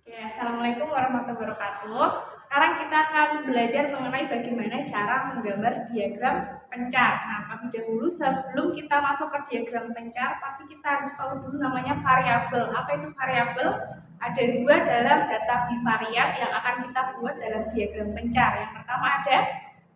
Oke, Assalamualaikum warahmatullahi wabarakatuh. Sekarang kita akan belajar mengenai bagaimana cara menggambar diagram pencar. Nah, terlebih dahulu sebelum kita masuk ke diagram pencar, pasti kita harus tahu dulu namanya variabel. Apa itu variabel? Ada dua dalam data bivariat yang akan kita buat dalam diagram pencar. Yang pertama ada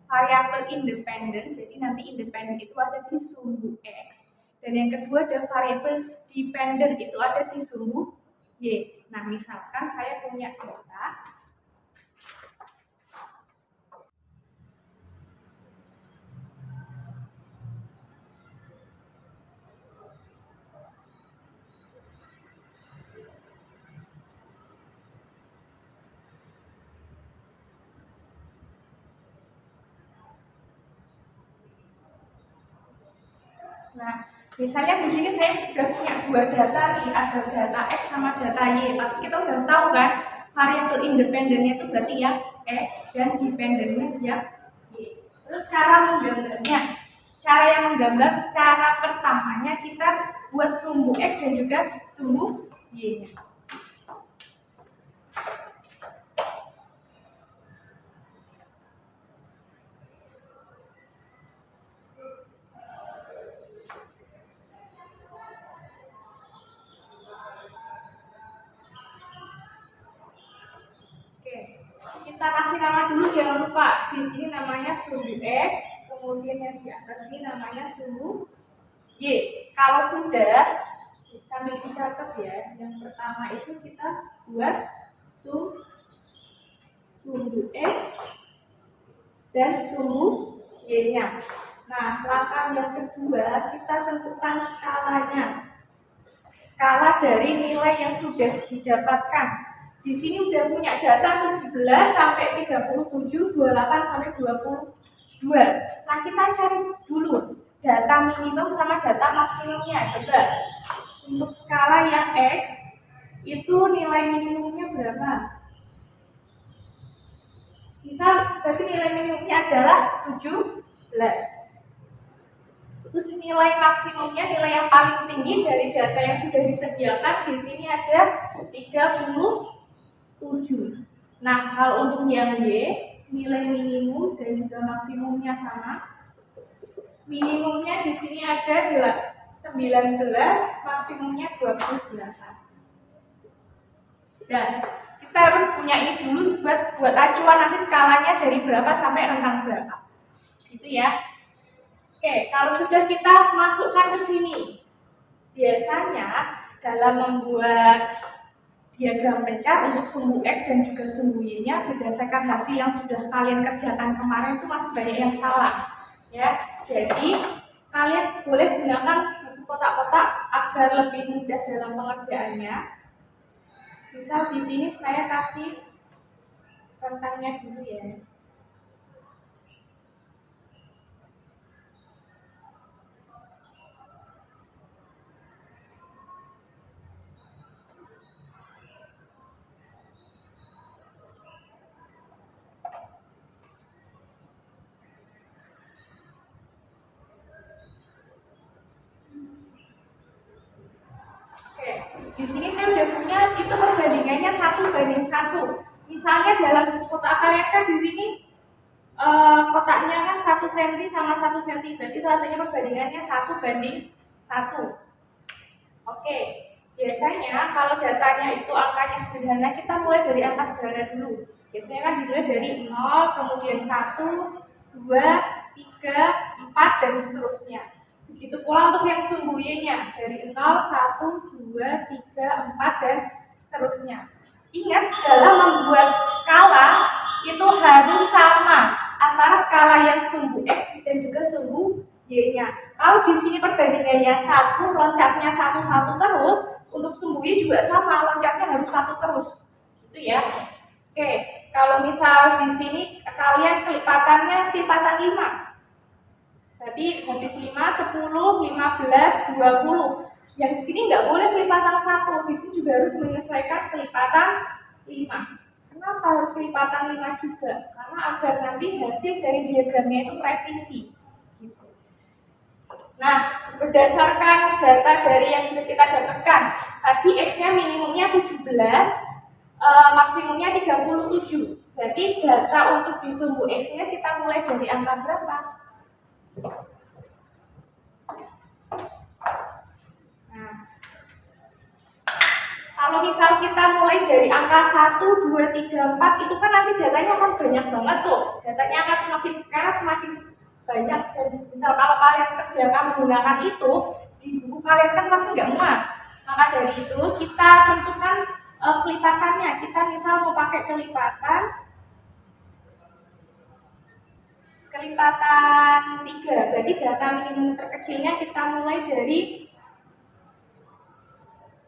variabel independen, jadi nanti independen itu ada di sumbu X. Dan yang kedua ada variabel dependen, itu ada di sumbu Y. Nah, misalkan saya punya data. Nah, misalnya di sini saya sudah punya dua data nih, ada data X sama data Y. Pasti kita udah tahu kan, variabel independennya itu berarti ya X dan dependennya ya Y. Terus cara menggambarnya, cara yang menggambar, cara pertamanya kita buat sumbu X dan juga sumbu Y-nya. Kita kasih nama dulu, jangan lupa di sini namanya sumbu X, kemudian yang di atas ini namanya sumbu Y. Kalau sudah sambil dicatat ya, yang pertama itu kita buat sumbu X dan sumbu Y-nya. Nah, langkah yang kedua kita tentukan skalanya, skala dari nilai yang sudah didapatkan. Di sini udah punya data 17 sampai 37, 28 sampai 22. Nah, kita cari dulu data minimum sama data maksimumnya. Coba untuk skala yang X itu nilai minimumnya berapa? Misal berarti nilai minimumnya adalah 17. Terus nilai maksimumnya, nilai yang paling tinggi dari data yang sudah disediakan di sini ada 37. Nah, kalau untuk yang Y, nilai minimum dan juga maksimumnya sama. Minimumnya di sini ada 19, maksimumnya 28. Dan kita harus punya ini dulu buat acuan nanti skalanya dari berapa sampai rentang berapa. Gitu ya. Oke, kalau sudah kita masukkan ke sini, biasanya dalam membuat diagram pencar untuk sumbu X dan juga sumbu Y-nya berdasarkan hasil yang sudah kalian kerjakan kemarin itu masih banyak yang salah. Ya, jadi kalian boleh gunakan kotak-kotak agar lebih mudah dalam pengerjaannya. Misal di sini saya kasih rentangnya dulu ya. Di sini saya udah punya itu perbandingannya 1:1. Misalnya dalam kotak kalian kan di sini kotaknya kan 1 cm sama 1 cm, berarti itu artinya perbandingannya 1:1. Oke, biasanya kalau datanya itu angkanya sederhana, kita mulai dari angka sederhana dulu. Biasanya kan dimulai dari 0, kemudian 1, 2, 3, 4, dan seterusnya. Begitu pula untuk yang sumbu Y-nya, dari 0, 1, 2, 3, 4, dan seterusnya. Ingat, dalam membuat skala itu harus sama antara skala yang sumbu X dan juga sumbu Y-nya. Kalau di sini perbandingannya 1, loncatnya 1 terus, untuk sumbu Y juga sama, loncatnya harus 1 terus. Gitu ya. Oke, kalau misal di sini kalian kelipatannya kelipatan 5. Berarti habis 5, 10, 15, 20. Yang di sini nggak boleh kelipatan 1, di sini juga harus menyesuaikan kelipatan 5. Kenapa harus kelipatan 5 juga? Karena agar nanti hasil dari diagramnya itu presisi. Gitu. Nah, berdasarkan data dari yang kita dapatkan, tadi X-nya minimumnya 17, maksimumnya 37. Berarti data untuk di sumbu X-nya kita mulai dari angka berapa? Nah, kalau misal kita mulai dari angka 1, 2, 3, 4, itu kan nanti datanya akan banyak banget tuh. Datanya akan semakin banyak. Jadi misal kalau kalian kerjakan menggunakan itu, di buku kalian kan pasti nggak muat. Maka dari itu kita tentukan kelipatannya. Kita misal mau pakai kelipatan 3. Berarti data minimum terkecilnya kita mulai dari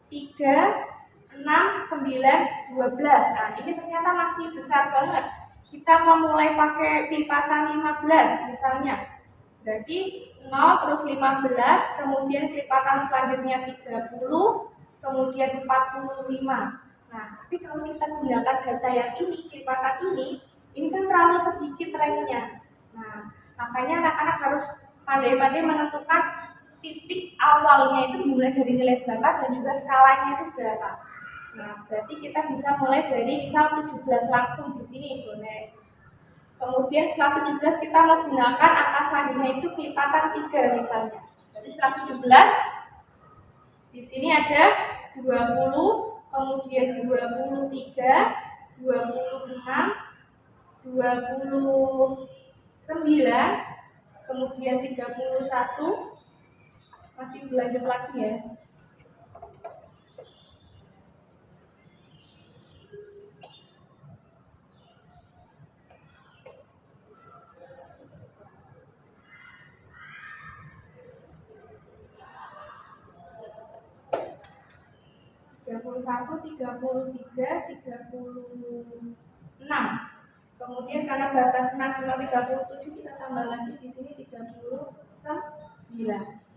3, 6, 9, 12. Nah, ini ternyata masih besar banget. Kita mau mulai pakai kelipatan 15 misalnya. Berarti 0 terus 15, kemudian kelipatan selanjutnya 30, kemudian 45. Nah, tapi kalau kita gunakan data yang ini, kelipatan ini kan terlalu sedikit range-nya. Nah, makanya anak-anak harus pandai-pandai menentukan titik awalnya itu dimulai dari nilai berapa dan juga skalanya itu berapa. Nah, berarti kita bisa mulai dari misal 17 langsung di sini boleh. Kemudian setelah 17 kita menggunakan angka selanjutnya itu kelipatan 3 misalnya. Jadi setelah 17 di sini ada 20, kemudian 23, 26, 29, kemudian 31, masih berlanjut lagi ya. 31, 33, 36. Kemudian karena batas maksimal 37 kita tambah lagi di sini 39.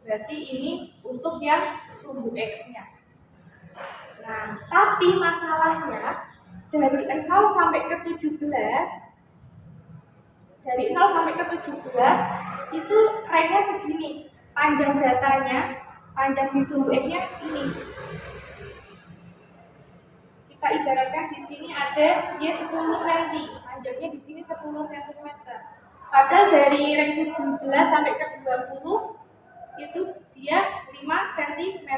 Berarti ini untuk yang sumbu X-nya. Nah, tapi masalahnya dari 0 sampai ke 17 itu range-nya segini. Panjang datanya, panjang di sumbu X-nya ini. Kita ibaratkan di sini ada dia 10 cm, panjangnya di sini 10 cm. Padahal dari range 17 sampai ke 20 itu dia 5 cm.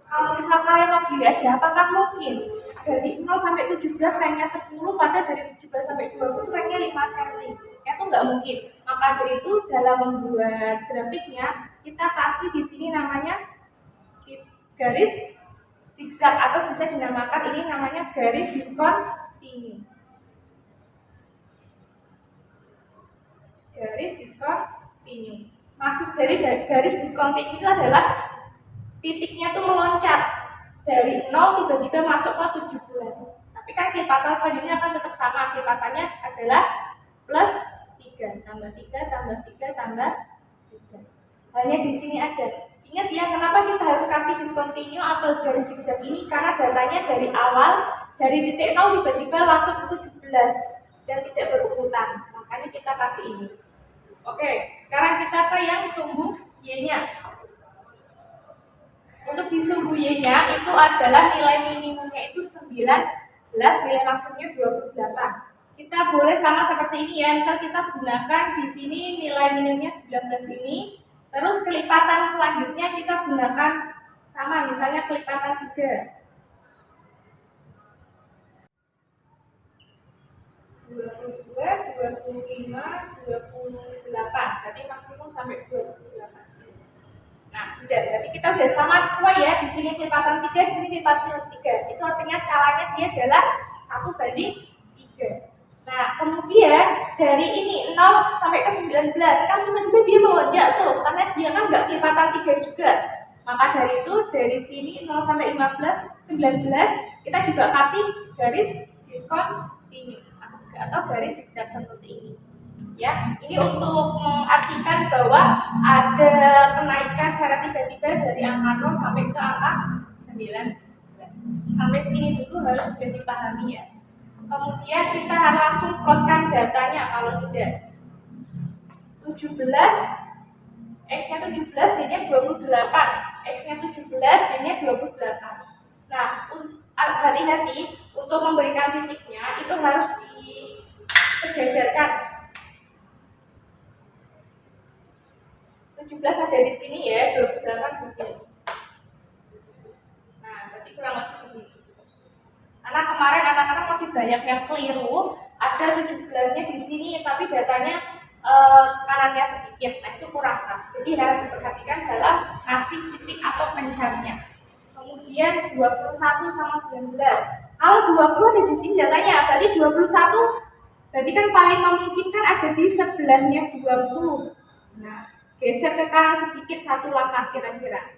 Kalau misal kalian lagi aja, apakah mungkin dari 0 sampai 17 range-nya 10, padahal dari 17 sampai 20 range-nya 5 cm? Itu nggak mungkin. Maka dari itu dalam membuat grafiknya kita kasih di sini namanya garis zigzag atau bisa dinamakan ini namanya garis diskontinu. Garis diskontinu. Maksud dari garis diskontinu itu adalah titiknya tuh meloncat dari 0 tiba-tiba masuk ke 17. Tapi kan kelipatan selanjutnya akan tetap sama. Kelipatannya adalah plus 3 tambah 3 tambah 3 tambah 3. Hanya di sini aja. Ingat ya, kenapa kita harus kasih diskontinu atau garis zigzag ini? Karena datanya dari awal, dari titik 0 tiba-tiba langsung ke 17 dan tidak berurutan. Makanya kita kasih ini. Oke, sekarang kita ke yang sumbu Y-nya. Untuk di sumbu Y-nya itu adalah nilai minimumnya itu 19, nilai maksimumnya 28. Kita boleh sama seperti ini ya, misal kita gunakan di sini nilai minimumnya 19 ini. Terus kelipatan selanjutnya kita gunakan sama, misalnya kelipatan 3. 22, 25, 28. Jadi maksimum sampai 28. Nah, udah, berarti kita udah sama sesuai ya. Di sini kelipatan 3, di sini kelipatan 3. Itu artinya skalanya dia adalah 1/3. Nah, kemudian dari ini 0 sampai ke 19, kan tiba-tiba dia melonjak tuh, karena dia kan nggak kelipatan 3 juga. Maka dari itu, dari sini 0 sampai 15, 19, kita juga kasih garis diskontinu atau garis zigzag seperti ini. Ya, ini untuk mengartikan bahwa ada kenaikan secara tiba-tiba dari angka 0 sampai ke angka 19. Sampai sini dulu harus sudah dipahami ya. Kemudian kita akan langsung plotkan datanya kalau sudah 17, X-nya 17, Y-nya 28, X-nya 17, Y-nya 28. Nah, hati-hati Untuk memberikan titiknya itu harus disejajarkan. 17 ada di sini ya, 28 di sini. Nah, berarti kurang lebih di sini. Karena kemarin anak-anak masih banyak yang keliru, ada 17-nya di sini tapi datanya kanannya sedikit. Nah, itu kurang pas. Jadi harus diperhatikan dalam ngasih titik atau pencarinya. Kemudian 21 sama 19. Kalau 20 ada di sini datanya, berarti 21 berarti kan paling memungkinkan ada di sebelahnya 20. Nah, geser ke kanan sedikit satu langkah kira-kira.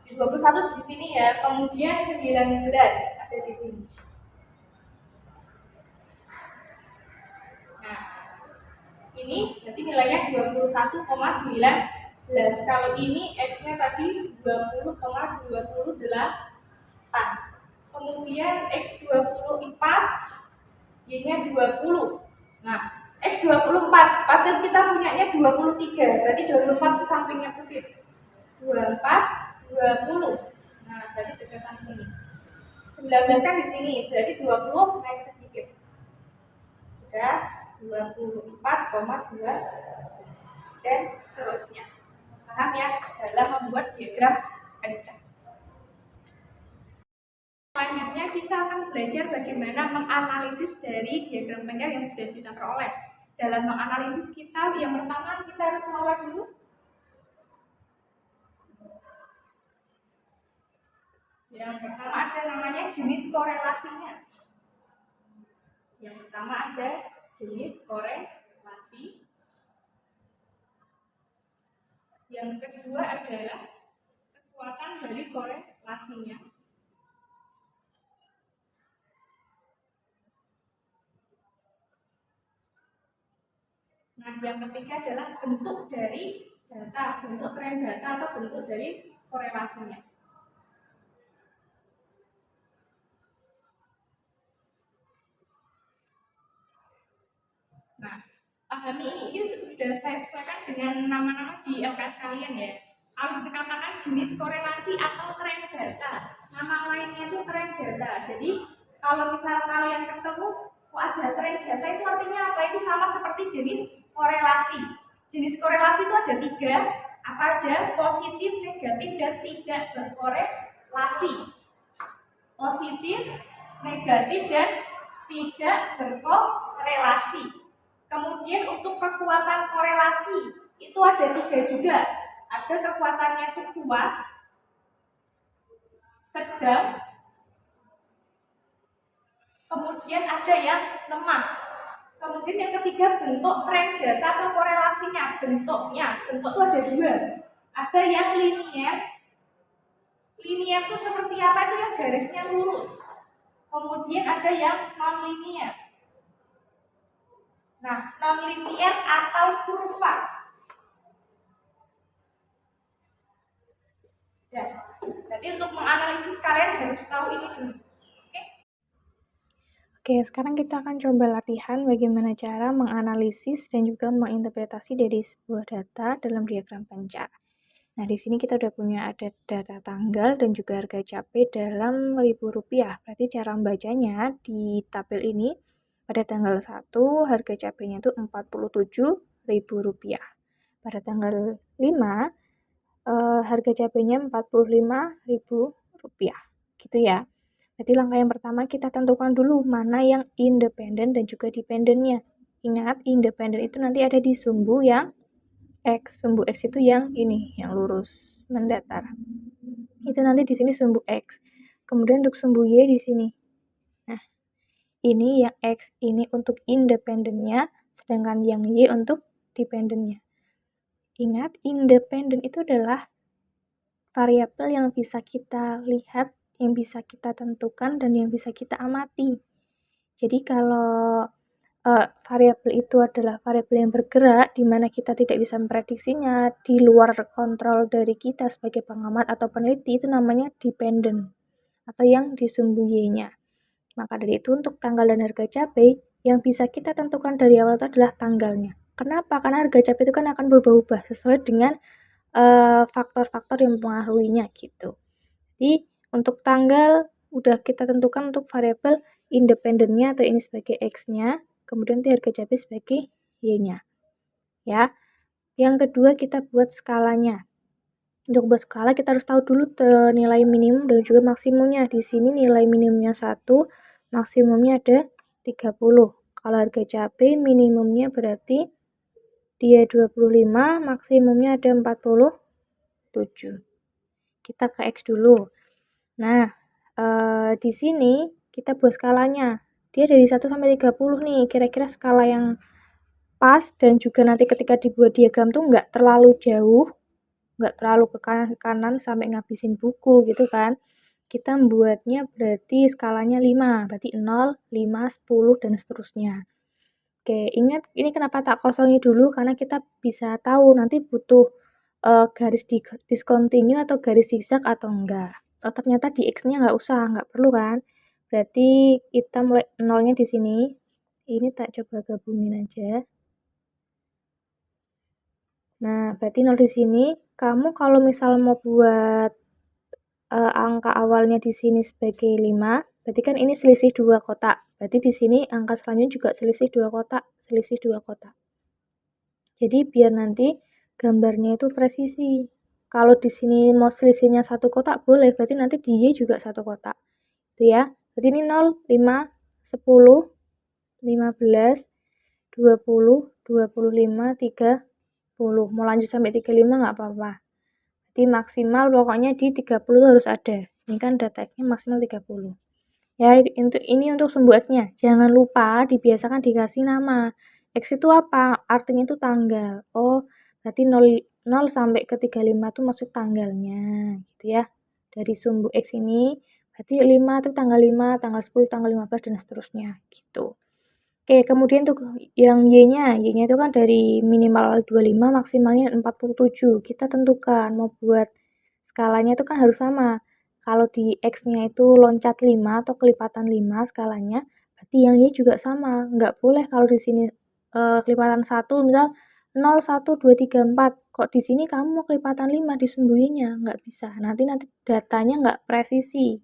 21 di sini ya, kemudian 19 ada di sini. Nah, ini berarti nilainya 21,19. Kalau ini X-nya tadi 20,28. Kemudian X24, Y-nya 20. Nah, X24, padahal kita punyanya 23, berarti 24 itu sampingnya persis. 24, 20. Nah, berarti dekatan sini. 19 kan di sini, berarti 20 naik sedikit. Sudah 24,2 dan seterusnya. Paham ya dalam membuat diagram pencak. Selanjutnya kita akan belajar bagaimana menganalisis dari diagram pencak yang sudah kita peroleh. Dalam menganalisis kita, yang pertama kita harus melewat dulu. Yang pertama ada namanya jenis korelasinya. Yang pertama ada jenis korelasi. Yang kedua adalah kekuatan dari korelasinya. Nah, yang ketiga adalah bentuk dari data, bentuk tren data atau bentuk dari korelasinya. Nah, pahami ini sudah saya sesuaikan dengan nama-nama di LKS kalian ya. Kalau dikatakan jenis korelasi atau tren data, nama lainnya itu tren data. Jadi kalau misal kalian ketemu ada tren data itu artinya apa? Itu sama seperti jenis korelasi. Jenis korelasi itu ada 3, apa aja? Positif, negatif, dan tidak berkorelasi. Positif, negatif, dan tidak berkorelasi. Kemudian untuk kekuatan korelasi itu ada 3 juga. Ada kekuatannya itu kuat, sedang, kemudian ada yang lemah. Kemudian yang ketiga bentuk tren data atau korelasinya, bentuknya. Bentuk itu ada 2. Ada yang linier. Linier itu seperti apa? Itu yang garisnya lurus. Kemudian ada yang non-linier. Nah, non-linier atau kurva. Ya, jadi untuk menganalisis kalian harus tahu ini dulu. Oke, sekarang kita akan coba latihan bagaimana cara menganalisis dan juga menginterpretasi dari sebuah data dalam diagram pencak. Nah, di sini kita udah punya ada data tanggal dan juga harga capai dalam Rp1.000. Berarti cara membacanya di tabel ini pada tanggal 1 harga capainya itu Rp47.000. Pada tanggal 5 harga capainya Rp45.000. Gitu ya. Jadi langkah yang pertama kita tentukan dulu mana yang independen dan juga dependennya. Ingat, independen itu nanti ada di sumbu yang X. Sumbu X itu yang ini, yang lurus mendatar. Itu nanti di sini sumbu X. Kemudian untuk sumbu Y di sini. Nah, ini yang X ini untuk independennya, sedangkan yang Y untuk dependennya. Ingat, independen itu adalah variabel yang bisa kita lihat, yang bisa kita tentukan, dan yang bisa kita amati. Jadi kalau variabel itu adalah variabel yang bergerak, di mana kita tidak bisa memprediksinya, di luar kontrol dari kita sebagai pengamat atau peneliti, itu namanya dependent, atau yang di sumbu Y-nya. Maka dari itu untuk tanggal dan harga capai, yang bisa kita tentukan dari awal itu adalah tanggalnya. Kenapa? Karena harga capai itu kan akan berubah-ubah sesuai dengan faktor-faktor yang mempengaruhinya gitu. Jadi untuk tanggal udah kita tentukan untuk variabel independennya atau ini sebagai X-nya, kemudian nanti harga cabai sebagai Y-nya. Ya. Yang kedua kita buat skalanya. Untuk buat skala kita harus tahu dulu nilai minimum dan juga maksimumnya. Di sini nilai minimumnya 1, maksimumnya ada 30. Kalau harga cabai minimumnya berarti dia 25, maksimumnya ada 47. Kita ke X dulu. Nah, di sini kita buat skalanya. Dia dari 1 sampai 30 nih, kira-kira skala yang pas dan juga nanti ketika dibuat diagram tuh nggak terlalu jauh, nggak terlalu ke kanan sampai ngabisin buku gitu kan. Kita membuatnya berarti skalanya 5, berarti 0, 5, 10, dan seterusnya. Oke, ingat ini kenapa tak kosongi dulu, karena kita bisa tahu nanti butuh garis discontinue atau garis zigzag atau enggak. Oh, ternyata di X-nya nggak usah, nggak perlu kan. Berarti kita mulai nolnya di sini. Ini tak coba gabungin aja. Nah, berarti 0 di sini. Kamu kalau misal mau buat angka awalnya di sini sebagai 5, berarti kan ini selisih 2 kotak. Berarti di sini angka selanjutnya juga selisih 2 kotak, selisih 2 kotak. Jadi biar nanti gambarnya itu presisi. Kalau di sini mau selisihnya 1 kotak boleh, berarti nanti di Y juga 1 kotak. Itu ya. Berarti ini 0, 5, 10, 15, 20, 25, 30. Mau lanjut sampai 35 nggak apa-apa. Jadi maksimal pokoknya di 30 harus ada. Ini kan data X-nya maksimal 30. Ya, ini untuk sumbu X-nya. Jangan lupa dibiasakan dikasih nama. X itu apa? Artinya itu tanggal. Oh, berarti 0 sampai ke 35 itu maksud tanggalnya, gitu ya. Dari sumbu X ini, berarti 5 itu tanggal 5, tanggal 10, tanggal 15, dan seterusnya, gitu. Oke, kemudian untuk yang Y-nya itu kan dari minimal 25, maksimalnya 47. Kita tentukan mau buat skalanya itu kan harus sama. Kalau di X-nya itu loncat 5 atau kelipatan 5 skalanya, berarti yang Y juga sama. Nggak boleh kalau di sini kelipatan 1, misal 0, 1, 2, 3, 4. Kok di sini kamu mau kelipatan 5 disembunyinya? Nggak bisa. Nanti datanya nggak presisi.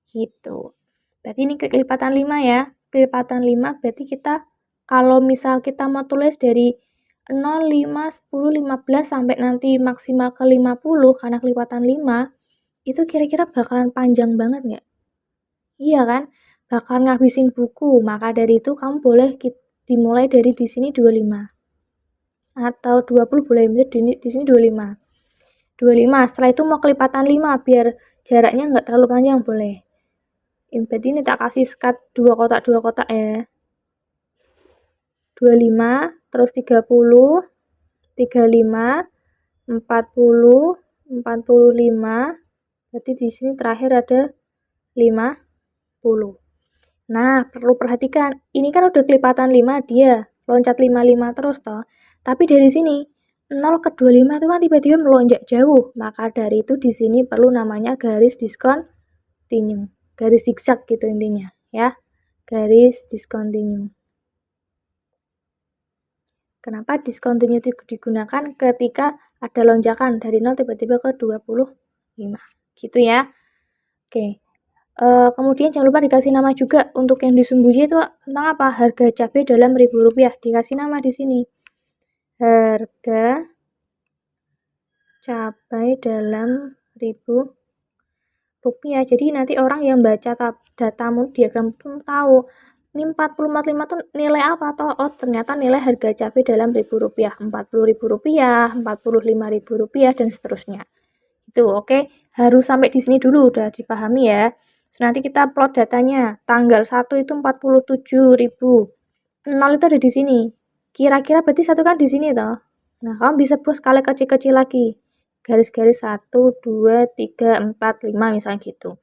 Gitu. Berarti ini kelipatan 5 ya. Kelipatan 5 berarti kita kalau misal kita mau tulis dari 0, 5, 10, 15 sampai nanti maksimal ke 50 karena kelipatan 5, itu kira-kira bakalan panjang banget nggak? Iya kan? Bakal ngabisin buku. Maka dari itu kamu boleh dimulai dari di sini 25. Atau 20 boleh, misalnya di sini 25. 25, setelah itu mau kelipatan 5 biar jaraknya nggak terlalu panjang boleh. Berarti ini tak kasih skat 2 kotak ya. 25, terus 30, 35, 40, 45. Berarti di sini terakhir ada 50. Nah, perlu perhatikan, ini kan udah kelipatan 5 dia, loncat 55 terus toh. Tapi dari sini 0 ke 25 itu kan tiba-tiba melonjak jauh. Maka dari itu di sini perlu namanya garis discontinue. Garis zigzag gitu intinya, ya. Garis discontinue. Kenapa discontinue digunakan ketika ada lonjakan dari 0 tiba-tiba ke 25. Gitu ya. Oke. Kemudian jangan lupa dikasih nama juga untuk yang disembunyi itu tentang apa? Harga cabai dalam Rp1.000. Dikasih nama di sini. Harga cabai dalam Rp1.000. Jadi nanti orang yang baca datamu diagram pun tahu ini 4045 tuh nilai apa toh? Oh, ternyata nilai harga cabai dalam Rp1.000. Rp40.000, Rp45.000 dan seterusnya. Itu oke. Harus sampai di sini dulu udah dipahami ya. Nanti kita plot datanya. Tanggal 1 itu 47.000. 0 itu ada di sini. Kira-kira berarti 1 kan di sini toh. Nah, kamu bisa buat skala kecil-kecil lagi. Garis-garis 1, 2, 3, 4, 5 misalnya gitu.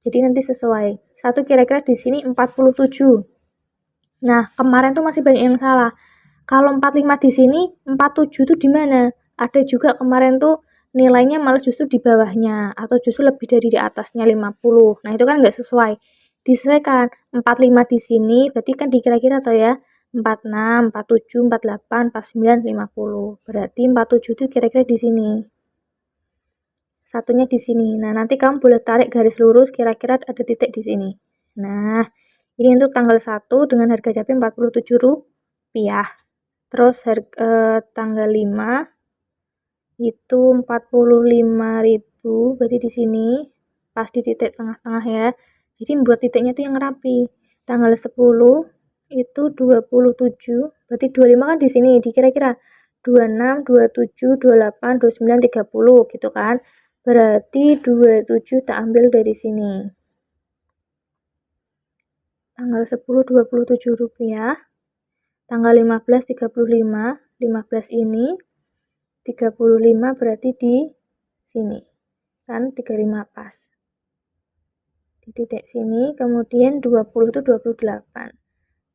Jadi nanti sesuai. 1 kira-kira di sini 47. Nah, kemarin tuh masih banyak yang salah. Kalau 45 di sini, 47 tuh di mana? Ada juga kemarin tuh nilainya malah justru di bawahnya atau justru lebih dari di atasnya 50. Nah, itu kan nggak sesuai. Disesuaikan. 45 di sini berarti kan dikira-kira tuh ya. 46, 47, 48, 49, 50. Berarti 47 itu kira-kira di sini. Satunya di sini. Nah, nanti kamu boleh tarik garis lurus kira-kira ada titik di sini. Nah, Ini untuk tanggal 1 dengan harga cabai Rp47. Terus tanggal 5 itu 45.000, berarti di sini pas di titik tengah-tengah ya. Jadi buat titiknya tuh yang rapi. Tanggal 10 itu 27, berarti 25 kan di sini, dikira-kira 26, 27, 28, 29, 30 gitu kan. Berarti 27 tak ambil dari sini. Tanggal 10 Rp27, tanggal 15 35, 15 ini 35 berarti di sini kan 35 pas di titik sini. Kemudian 20 itu 28,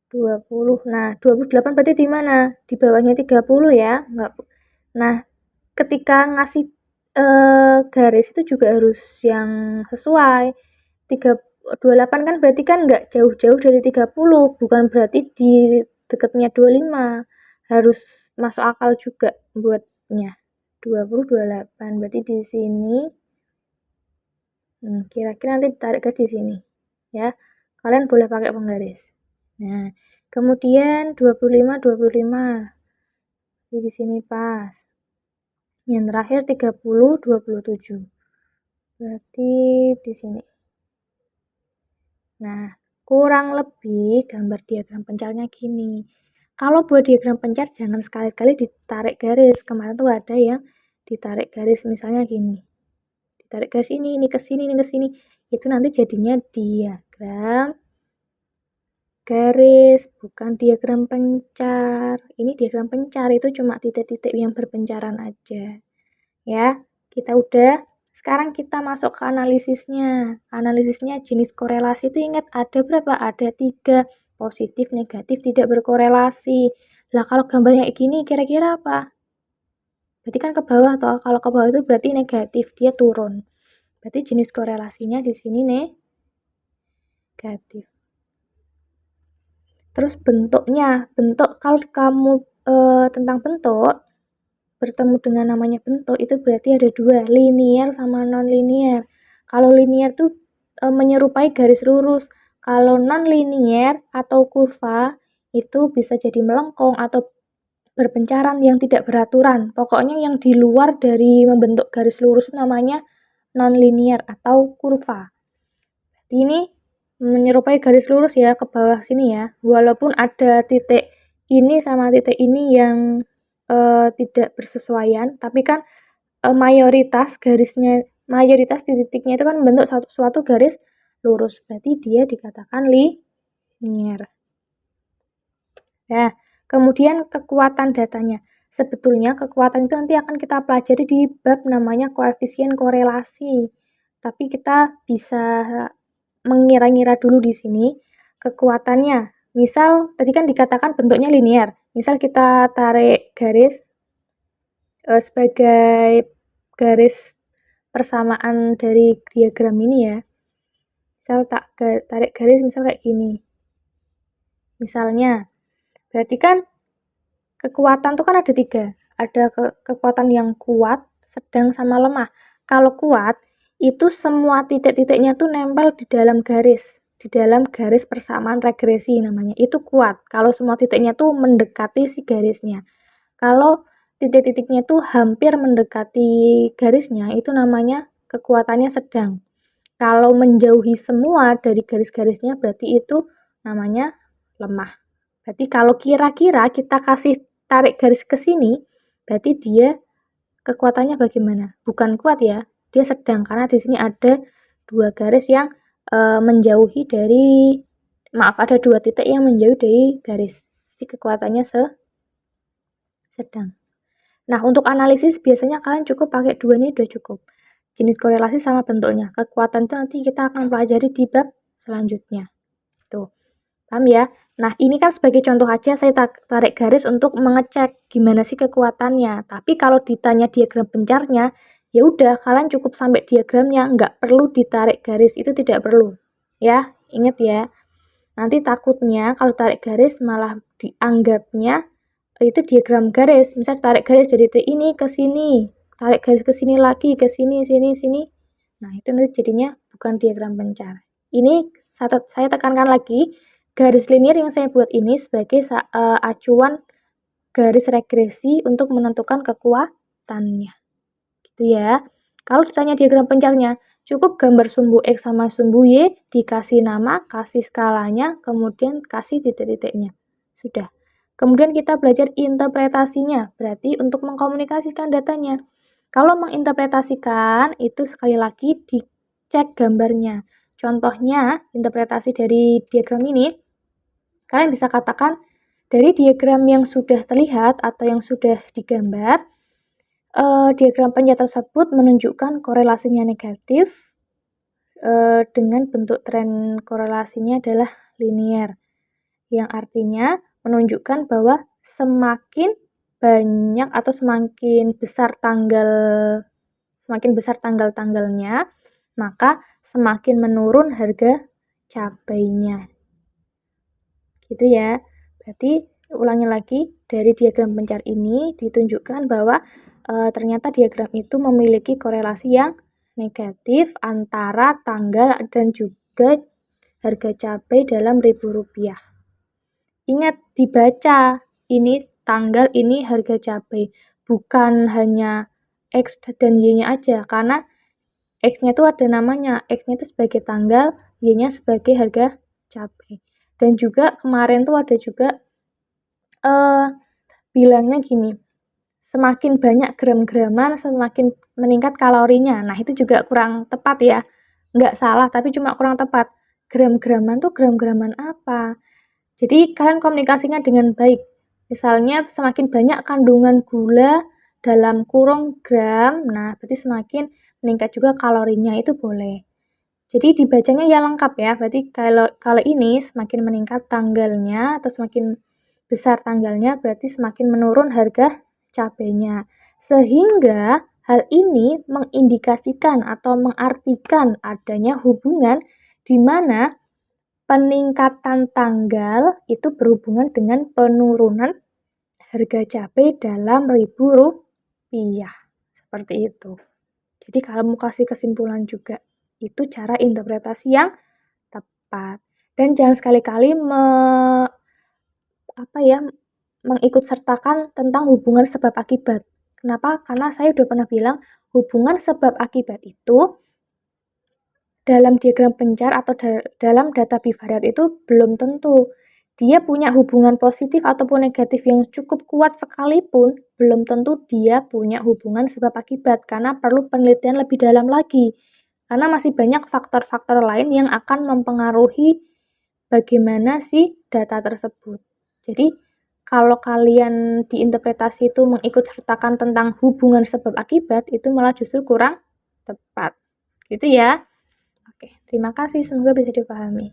20. Nah 28 berarti di mana? Di bawahnya 30 ya, enggak. Nah ketika ngasih garis itu juga harus yang sesuai. 28 kan berarti kan nggak jauh-jauh dari 30, bukan berarti di dekatnya 25. Harus masuk akal juga buatnya. 20, 28 berarti di sini. Kira-kira nanti ditarik ke di sini ya. Kalian boleh pakai penggaris. Nah, kemudian 25, 25 di sini pas. Yang terakhir 30, 27. Berarti di sini. Nah, kurang lebih gambar diagram pencarnya gini. Kalau buat diagram pencar jangan sekali-kali ditarik garis. Kemarin tuh ada yang ditarik garis misalnya gini. Ditarik garis ini ke sini, ini ke sini. Itu nanti jadinya diagram garis, bukan diagram pencar. Ini diagram pencar, itu cuma titik-titik yang berpencaran aja. Ya, kita udah. Sekarang kita masuk ke analisisnya. Analisisnya jenis korelasi itu ingat ada berapa? Ada 3. Positif, negatif, tidak berkorelasi. Lah kalau gambarnya kayak gini kira-kira apa? Berarti kan ke bawah toh. Kalau ke bawah itu berarti negatif, dia turun. Berarti jenis korelasinya di sini negatif. Terus bentuknya, kalau kamu tentang bentuk bertemu dengan namanya bentuk itu berarti ada 2, linear sama non-linear. Kalau linear tuh menyerupai garis lurus. Kalau non-linear atau kurva itu bisa jadi melengkung atau berpencaran yang tidak beraturan. Pokoknya yang di luar dari membentuk garis lurus namanya non-linear atau kurva. Ini menyerupai garis lurus ya ke bawah sini ya. Walaupun ada titik ini sama titik ini yang tidak bersesuaian, tapi kan mayoritas titik-titiknya itu kan membentuk suatu garis lurus. Berarti dia dikatakan linear. Nah, kemudian kekuatan datanya. Sebetulnya kekuatan itu nanti akan kita pelajari di bab namanya koefisien korelasi. Tapi kita bisa mengira-ngira dulu di sini kekuatannya. Misal tadi kan dikatakan bentuknya linear. Misal kita tarik garis sebagai garis persamaan dari diagram ini ya. Misal tarik garis misal kayak gini. Misalnya, berarti kan kekuatan tuh kan ada 3. Ada kekuatan yang kuat, sedang, sama lemah. Kalau kuat, itu semua titik-titiknya tuh nempel di dalam garis persamaan regresi namanya. Itu kuat. Kalau semua titiknya tuh mendekati si garisnya. Kalau titik-titiknya tuh hampir mendekati garisnya, itu namanya kekuatannya sedang. Kalau menjauhi semua dari garis-garisnya, berarti itu namanya lemah. Berarti kalau kira-kira kita kasih tarik garis ke sini, berarti dia kekuatannya bagaimana? Bukan kuat ya, dia sedang karena di sini ada 2 garis yang menjauhi dari, ada 2 titik yang menjauh dari garis. Jadi kekuatannya sedang. Nah, untuk analisis biasanya kalian cukup pakai 2 ini udah cukup. Jenis korelasi sama bentuknya. Kekuatan itu nanti kita akan pelajari di bab selanjutnya. Tuh. Paham ya? Nah, ini kan sebagai contoh aja saya tarik garis untuk mengecek gimana sih kekuatannya. Tapi kalau ditanya diagram pencarnya, ya udah kalian cukup sampai diagramnya, nggak perlu ditarik garis, itu tidak perlu. Ya, ingat ya. Nanti takutnya kalau tarik garis malah dianggapnya itu diagram garis. Misal tarik garis dari titik ini ke sini, tarik garis ke sini lagi, ke sini, sini, sini. Nah, itu nanti jadinya bukan diagram pencar. Ini saya tekankan lagi, Garis linier yang saya buat ini sebagai acuan garis regresi untuk menentukan kekuatannya. Gitu ya. Kalau ditanya diagram pencarnya, cukup gambar sumbu X sama sumbu Y, dikasih nama, kasih skalanya, kemudian kasih titik-titiknya. Sudah. Kemudian kita belajar interpretasinya, berarti untuk mengkomunikasikan datanya. Kalau menginterpretasikan, itu sekali lagi dicek gambarnya. Contohnya, interpretasi dari diagram ini, kalian bisa katakan, dari diagram yang sudah terlihat atau yang sudah digambar, diagram pencar tersebut menunjukkan korelasinya negatif, dengan bentuk tren korelasinya adalah linier, yang artinya menunjukkan bahwa semakin banyak atau semakin besar tanggal-tanggalnya, maka semakin menurun harga cabainya. Gitu ya. Berarti ulangi lagi, dari diagram pencar ini ditunjukkan bahwa ternyata diagram itu memiliki korelasi yang negatif antara tanggal dan juga harga cabai dalam ribu rupiah. Ingat, dibaca, ini tanggal, ini harga cabai, bukan hanya X dan Y-nya aja, karena X-nya itu ada namanya, X-nya itu sebagai tanggal, Y-nya sebagai harga cabai. Dan juga kemarin tuh ada juga bilangnya gini, semakin banyak gram-graman semakin meningkat kalorinya. Nah, itu juga kurang tepat ya. Nggak salah, tapi cuma kurang tepat. Gram-graman tuh gram-graman apa? Jadi kalian komunikasinya dengan baik. Misalnya semakin banyak kandungan gula dalam kurung gram, nah berarti semakin meningkat juga kalorinya, itu boleh. Jadi dibacanya ya lengkap ya, berarti kalau ini semakin meningkat tanggalnya atau semakin besar tanggalnya berarti semakin menurun harga cabainya. Sehingga hal ini mengindikasikan atau mengartikan adanya hubungan di mana peningkatan tanggal itu berhubungan dengan penurunan harga cabai dalam ribu rupiah. Seperti itu. Jadi kalau mau kasih kesimpulan juga, itu cara interpretasi yang tepat. Dan jangan sekali-kali mengikut sertakan tentang hubungan sebab akibat. Kenapa? Karena saya udah pernah bilang, hubungan sebab akibat itu dalam diagram pencar atau dalam data bivariat itu belum tentu. Dia punya hubungan positif ataupun negatif yang cukup kuat sekalipun, belum tentu dia punya hubungan sebab akibat, karena perlu penelitian lebih dalam lagi. Karena masih banyak faktor-faktor lain yang akan mempengaruhi bagaimana si data tersebut. Jadi, kalau kalian diinterpretasi itu mengikut sertakan tentang hubungan sebab akibat, itu malah justru kurang tepat. Gitu ya. Oke, terima kasih. Semoga bisa dipahami.